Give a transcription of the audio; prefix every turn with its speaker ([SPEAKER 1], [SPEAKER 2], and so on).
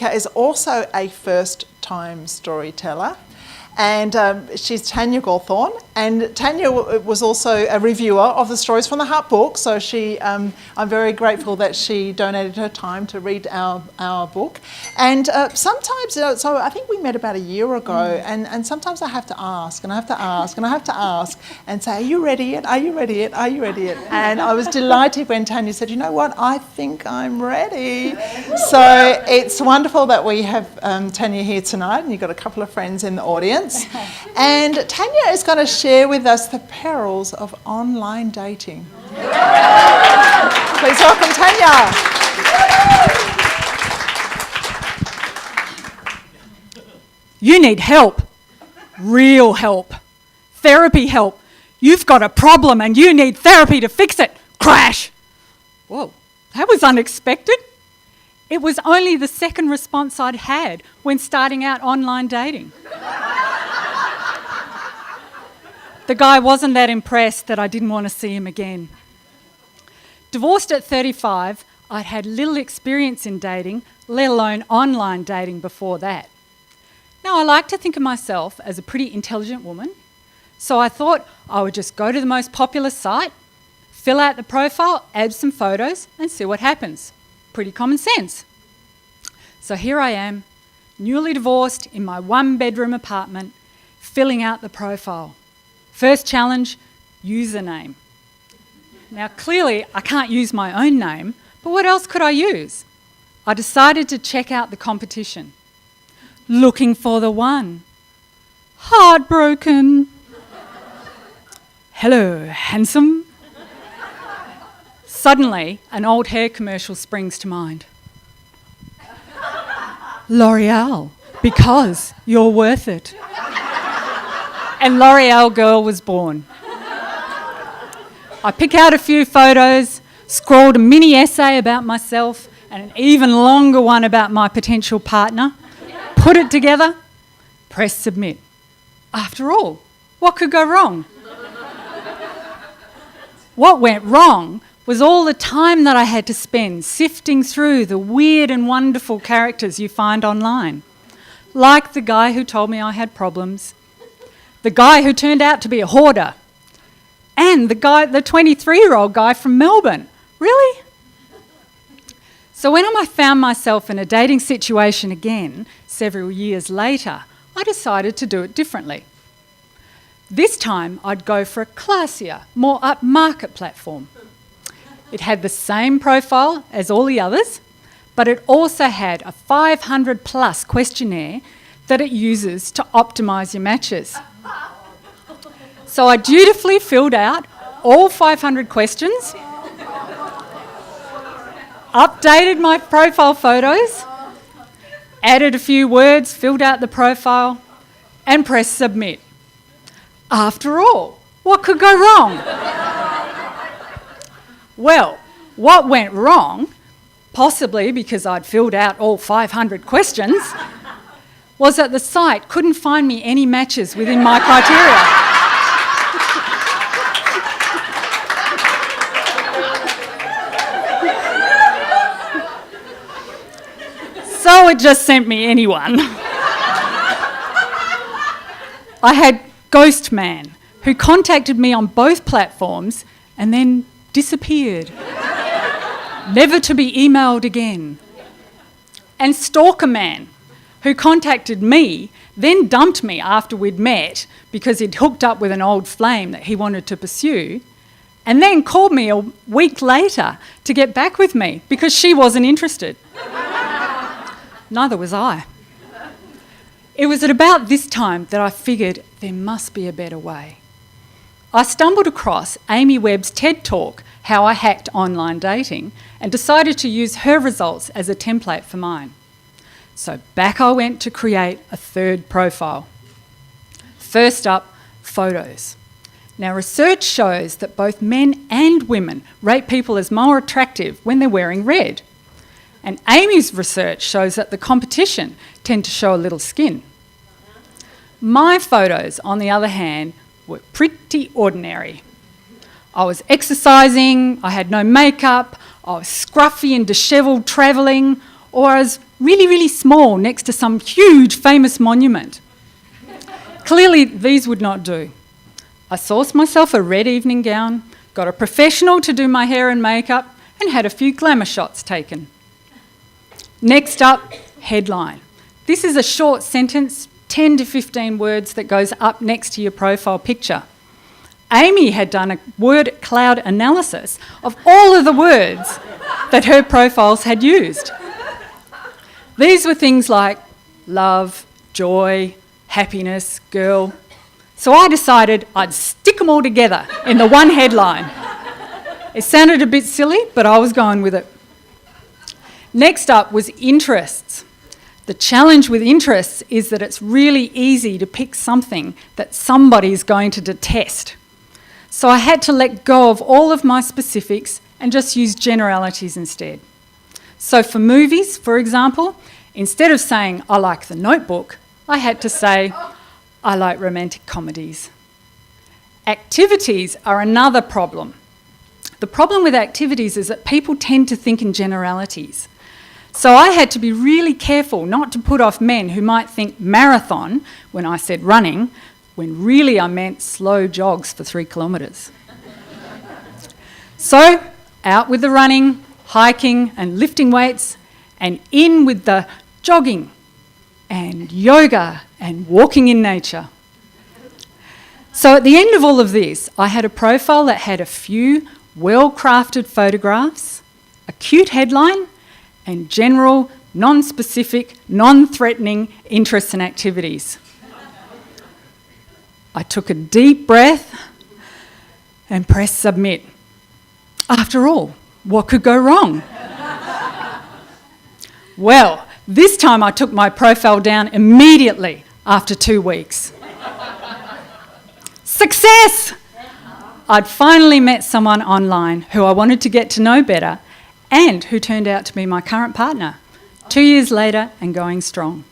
[SPEAKER 1] is also a first-time storyteller, and she's Tanya Gawthorne. And Tanya was also a reviewer of the Stories from the Heart book, so I'm very grateful that she donated her time to read our book. And sometimes, so I think we met about a year ago, and sometimes I have to ask, and I have to ask, and I have to ask, and say, are you ready yet? Are you ready yet? Are you ready yet? And I was delighted when Tanya said, you know what, I think I'm ready. So it's wonderful that we have Tanya here tonight, and you've got a couple of friends in the audience. And Tanya is going to share with us the perils of online dating. Please welcome Tanya.
[SPEAKER 2] You need help. Real help. Therapy help. You've got a problem and you need therapy to fix it. Crash. Whoa, that was unexpected. It was only the second response I'd had when starting out online dating. The guy wasn't that impressed that I didn't want to see him again. Divorced at 35, I'd had little experience in dating, let alone online dating before that. Now, I like to think of myself as a pretty intelligent woman, so I thought I would just go to the most popular site, fill out the profile, add some photos, and see what happens. Pretty common sense. So here I am, newly divorced in my one-bedroom apartment, filling out the profile. First challenge, username. Now clearly I can't use my own name, but what else could I use? I decided to check out the competition. Looking for the one. Heartbroken. Hello, handsome. Suddenly, an old hair commercial springs to mind. L'Oreal, because you're worth it. And L'Oreal girl was born. I pick out a few photos, scrawled a mini essay about myself and an even longer one about my potential partner, put it together, press submit. After all, what could go wrong? What went wrong was all the time that I had to spend sifting through the weird and wonderful characters you find online. Like the guy who told me I had problems, the guy who turned out to be a hoarder, and the 23-year-old guy from Melbourne. Really? So when I found myself in a dating situation again, several years later, I decided to do it differently. This time I'd go for a classier, more upmarket platform. It had the same profile as all the others, but it also had a 500+ questionnaire that it uses to optimise your matches. So I dutifully filled out all 500 questions, updated my profile photos, added a few words, filled out the profile, and pressed submit. After all, what could go wrong? Well, what went wrong, possibly because I'd filled out all 500 questions, was that the site couldn't find me any matches within my criteria. So it just sent me anyone. I had Ghost Man, who contacted me on both platforms and then disappeared, never to be emailed again. And Stalker Man, who contacted me, then dumped me after we'd met because he'd hooked up with an old flame that he wanted to pursue, and then called me a week later to get back with me because she wasn't interested. Neither was I. It was at about this time that I figured there must be a better way. I stumbled across Amy Webb's TED Talk, How I Hacked Online Dating, and decided to use her results as a template for mine. So back I went to create a third profile. First up, photos. Now, research shows that both men and women rate people as more attractive when they're wearing red. And Amy's research shows that the competition tend to show a little skin. My photos, on the other hand, were pretty ordinary. I was exercising, I had no makeup, I was scruffy and dishevelled travelling, or I was really, really small next to some huge famous monument. Clearly, these would not do. I sourced myself a red evening gown, got a professional to do my hair and makeup, and had a few glamour shots taken. Next up, headline. This is a short sentence, 10 to 15 words that goes up next to your profile picture. Amy had done a word cloud analysis of all of the words that her profiles had used. These were things like love, joy, happiness, girl. So I decided I'd stick them all together in the one headline. It sounded a bit silly, but I was going with it. Next up was interests. The challenge with interests is that it's really easy to pick something that somebody's going to detest. So I had to let go of all of my specifics and just use generalities instead. So for movies, for example, instead of saying I like The Notebook, I had to say I like romantic comedies. Activities are another problem. The problem with activities is that people tend to think in generalities. So I had to be really careful not to put off men who might think marathon when I said running, when really I meant slow jogs for 3 kilometres. So out with the running, hiking and lifting weights, and in with the jogging and yoga and walking in nature. So at the end of all of this, I had a profile that had a few well-crafted photographs, a cute headline, and general, non-specific, non-threatening interests and activities. I took a deep breath and pressed submit. After all, what could go wrong? Well, this time I took my profile down immediately after 2 weeks. Success! I'd finally met someone online who I wanted to get to know better and who turned out to be my current partner, 2 years later and going strong.